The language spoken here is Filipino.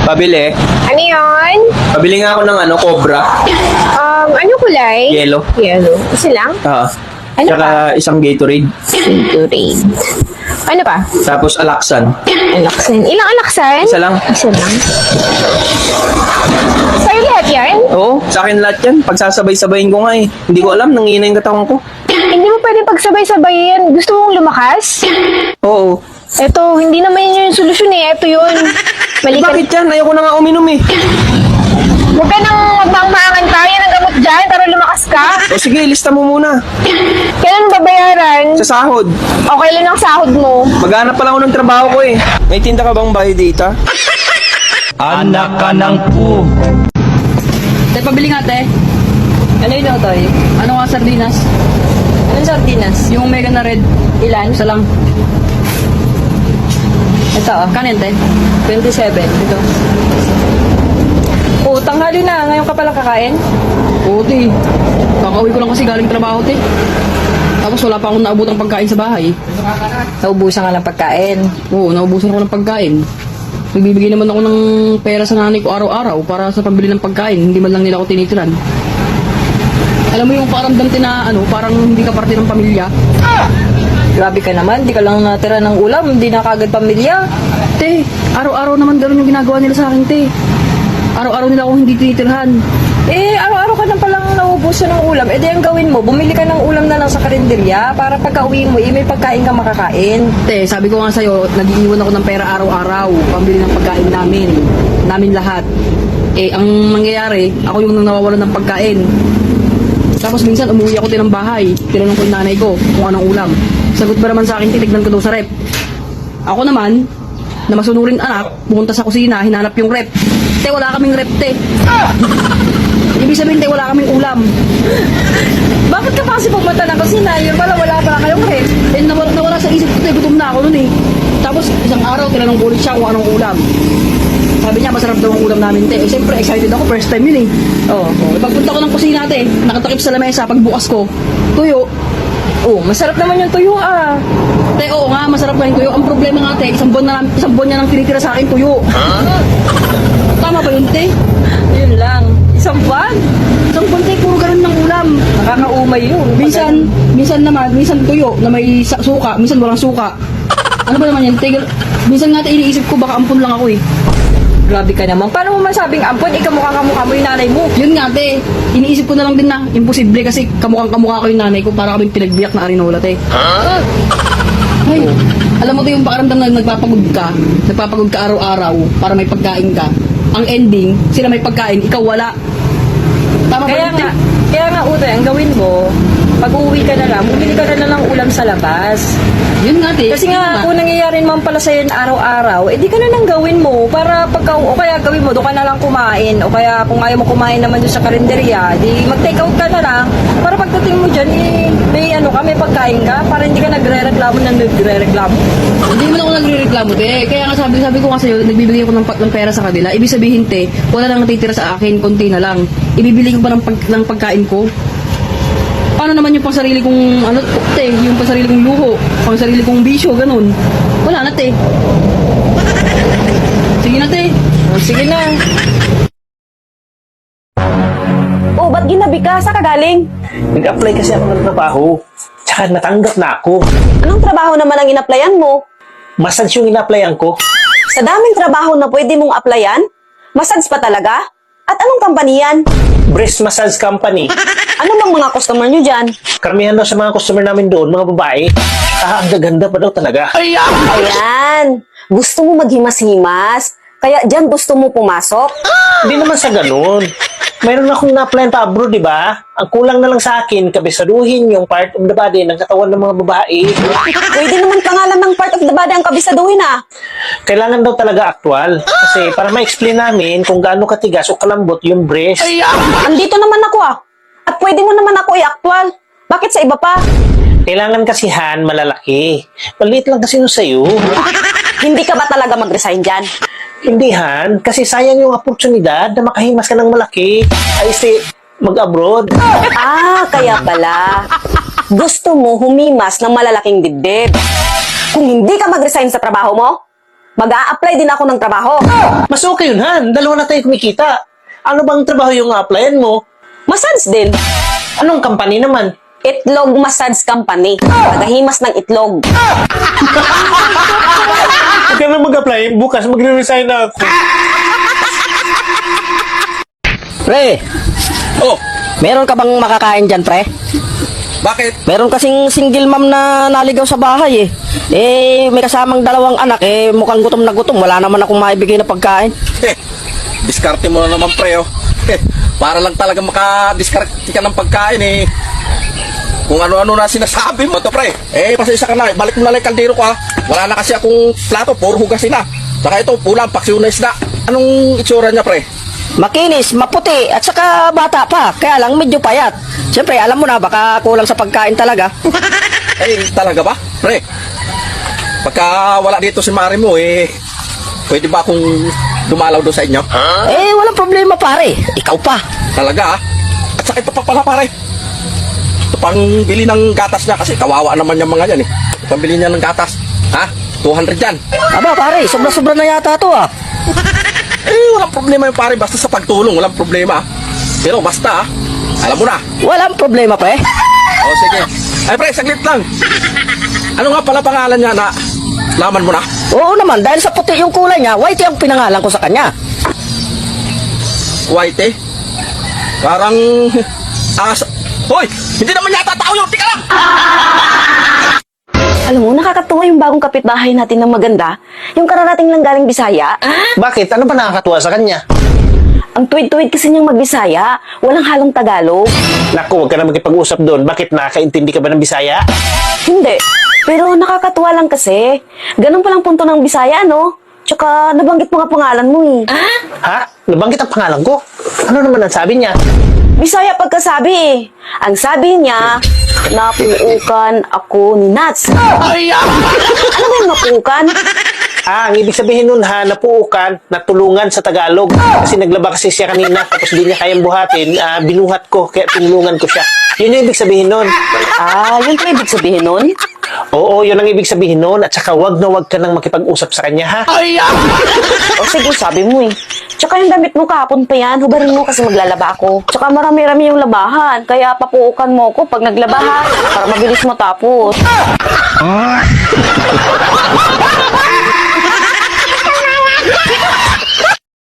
Pabili. Ano yun? Pabili nga ako ng Cobra. Ano kulay? Yellow. Yellow. Isa lang? Oo. Ano Tsaka isang Gatorade. Gatorade. Ano pa? Tapos Alaksan. Alaksan. Ilang alaksan? Isa lang. Isa lang. Sa'yo lahat yan? Oo, sa akin lahat yan. Pagsasabay-sabayin ko nga eh. Hindi ko alam, nanginay yung katawan ko. Hindi mo pwede pagsabay-sabayin. Gusto mong lumakas? Oo. Eto, hindi naman yun yung solusyon eh. Eto yun. Eh, bakit yan? Ayoko na nga uminom eh. Huwag ka nang magmangmangan ka. Yan ang gamot dyan para lumakas ka. O sige, lista mo muna. Kailan mo babayaran? Sa sahod. O kailan ang sahod mo? Maghanap pa lang ako ng trabaho ko eh. May tinda ka bang buy data? Anak ka ng pu. Tay, pabili nga, te. Ano yun ako, Toy? Ano nga, sardinas? Anong sardinas? Yung mega na red. Ilan? Isa lang. Ito, oh. Kanin, te. 27. Ito. Oh, tanghali na. Ngayon ka pala kakain? Oo, te. Kakauwi ko lang kasi galing trabaho, te. Tapos wala pa akong naabutang pagkain sa bahay. Naubusan ka ng pagkain. Oo, naubusan ako ng pagkain. Nagbibigay naman ako ng pera sa nanay ko araw-araw para sa pambili ng pagkain. Hindi man lang nila ako tinitiran. Alam mo yung paramdam na parang hindi ka parte ng pamilya. Grabe ka naman. Di ka lang natira ng ulam. Hindi na kagad pamilya. Te, araw-araw naman ganun yung ginagawa nila sa akin, te. Araw-araw nila akong hindi tinitirhan. Eh, araw-araw ka na palang naubusan ng ulam. Eh, di ang gawin mo. Bumili ka ng ulam na lang sa karinderya para pagka-uwi mo, may pagkain ka makakain. Te, sabi ko nga sa'yo, nag-iiwan ako ng pera araw-araw, pambili ng pagkain namin. Namin lahat. Eh, ang nangyayari, ako yung nawawalan ng pagkain. Tapos minsan, umuwi ako din ng bahay. Tinanong ko yung nanay ko kung anong ulam. Sagot ba naman sa akin, titignan ko daw sa rep. Ako naman, na masunurin anak, pumunta sa kusina, hinanap yung rep. Te, wala kaming rep, te. Ibig sabihin, te, wala kaming ulam. Bakit ka pa kasi pumunta ng kusina? Yung pala, wala pala kayong rep. Eh, nawala sa isip ko, te, gutom na ako nun eh. Tapos, isang araw, tinanong ko ulit siya kung anong ulam. Sabi niya, masarap daw ang ulam namin, te. Eh, siyempre, excited ako, first time yun eh. Oh, Pagpunta ko ng kusina, te, nakatakip sa lamesa, pagbukas ko, tuyo. oh, masarap naman yung tuyo ah. Te, oo nga, masarap nga yung tuyo. Ang problema nga, te, isang buwan niya nang tinitira sa akin tuyo. Tama ba yun, te? Yun lang. Isang buwan. Isang buwan, te, puro ganun ng ulam. Nakakaumay yun. Minsan tuyo na may suka, minsan walang suka. Ano ba naman yan, te? Minsan nga, te, iniisip ko, baka ampun lang ako eh. Grabe ka naman. Paano mo masabing ampon? Kamukha mo yung nanay mo. Yun nga, te. Iniisip ko na lang din na imposible kasi kamukhang-kamukha ko yung nanay ko para kaming pinagbiyak na arinola, te. Ay, alam mo, te, yung pakaramdam na nagpapagod ka araw-araw para may pagkain ka. Ang ending, sila may pagkain, ikaw wala. Tama ba Kaya yun, te? nga, Utoy, ang gawin mo, pag uuwi ka na lang, bumili ka na lang ng ulam sa labas. Yun nga, te. Kasi nga, kung nangyayari naman pala sa'yo na araw-araw, di ka na lang gawin mo para o kaya gawin mo, doon ka na lang kumain. O kaya kung ayaw mo kumain naman doon sa karinderya, di mag-take out ka na lang para pagdating mo dyan, may pagkain ka para hindi ka nagre-reklamo. Hindi mo na ako nagre-reklamo, te. Kaya nga sabi ko nga sa'yo, nagbibigay ako ng pera sa kanila. Ibig sabihin, te, wala lang natitira sa akin, konti na lang. Ibibili ko pa ng pagkain ko. Paano naman yung pangsarili kong, te, yung pangsarili kong luho, pangsarili kong bisyo, ganun. Wala na, te. Sige na, te. O, sige na. Oh, ba't ginabi ka? Saan ka galing? Nag-apply kasi ako ng trabaho. Tsaka natanggap na ako. Anong trabaho naman ang in-applyan mo? Massage yung in-applyan ko. Sa daming trabaho na pwede mong applyan? Massage pa talaga? At anong company yan? Breast Massage Company. Ano bang mga customer nyo dyan? Karamihan daw sa mga customer namin doon, mga babae. Ang gaganda pa daw talaga. Ayan! Gusto mo maghimas-himas? Kaya dyan gusto mo pumasok? Hindi naman sa ganun. Mayroon akong na-applyan pa abroad, di ba? Ang kulang na lang sa akin, kabisaduhin yung part of the body ng katawan ng mga babae. Pwede naman pangalan ng part of the body ang kabisaduhin ah. Kailangan daw talaga aktual. Kasi para ma-explain namin kung gaano katigas o kalambot yung breast. Andito naman ako ah. At pwede mo naman ako i-actual. Bakit sa iba pa? Kailangan kasihan malalaki. Maliit lang kasi yung sa'yo. Hindi ka ba talaga mag-resign dyan? Hindi, Han. Kasi sayang yung oportunidad na makahimas ka ng malaki. Ay, mag-abroad. Ah, kaya pala. Gusto mo humimas ng malalaking dibdib. Kung hindi ka mag-resign sa trabaho mo, Mag-a-apply din ako ng trabaho. Mas okay yun, Han. Dalawa na tayo kumikita. Ano bang trabaho yung applyan mo? Massage din. Anong company naman? Itlog Massage Company. Tagahimas ng itlog. Huwag ka na mag-apply. Bukas magre-resign na ako. Pre, Oh, meron ka bang makakain dyan, pre? bakit? Meron kasing single mom na naligaw sa bahay eh. May kasamang dalawang anak mukhang gutom na gutom. Wala naman akong maibigay na pagkain. Diskarte mo na naman pre oh. Para lang talaga maka-diskarte ka ng pagkain kung ano-ano na sinasabi mo to pre. Pasensya ka na, balik mo na lang yung kaldero ko ha. Wala na kasi akong plato, puro hugasin na. Saka ito, pulang, paksiw na isda. Anong itsura niya pre? Makinis, maputi, at saka bata pa. Kaya lang medyo payat. Siyempre, alam mo na, baka kulang sa pagkain talaga. Talaga ba? Pre, pagka wala dito si Mari mo pwede ba akong dumalaw doon sa inyo? Walang problema pare. Ikaw pa. Talaga At saka ito pa pala pare. Ito pang bili ng gatas niya kasi kawawa naman yung mga yan Pambili niya ng gatas. Ha? 200 yan. Aba pare, sobra-sobra na yata to ah. Walang problema yung pare. Basta sa pagtulong, walang problema. Pero basta alam mo na. Walang problema pre. O sige. Ay pre, saglit lang. Ano nga pala pangalan niya na laman mo na? Oo naman, dahil sa puti yung kulay niya, white ang pinangalan ko sa kanya. White Parang Hoy! Hindi naman yata tao yun! Tika lang! Alam mo, nakakatuwa yung bagong kapitbahay natin na maganda. Yung kararating lang galing Bisaya. Bakit? Ano ba nakakatuwa sa kanya? Ang tuwid-tuwid kasi niyang magbisaya. Walang halong Tagalog. Naku, huwag ka na magkipag-usap doon. Bakit? Nakakaintindi ka ba ng Bisaya? Hindi. Pero nakakatuwa lang kasi. Ganun palang punto ng Bisaya, no? Tsaka nabanggit mo nga pangalan mo eh. Ha? Nabanggit ang pangalan ko? Ano naman ang sabi niya? Bisaya pagkasabi eh. Ang sabi niya, napuukan ako ni Nats. Ano ba yung napuukan? Ang ibig sabihin nun ha, napuukan, natulungan sa Tagalog. Kasi naglaba kasi siya kanina, tapos di niya kayang buhatin, binuhat ko, kaya tinulungan ko siya. Yun yung ibig sabihin nun. Yun pa ibig sabihin nun? Oo, yun ang ibig sabihin nun. At saka wag na wag ka nang makipag-usap sa kanya, ha? O sige, sabi mo eh. Tsaka yung damit mo kahapon pa yan, hubarin mo kasi maglalaba ako. Tsaka marami-rami yung labahan, kaya papuukan mo ko pag naglaba ha, para mabilis matapos.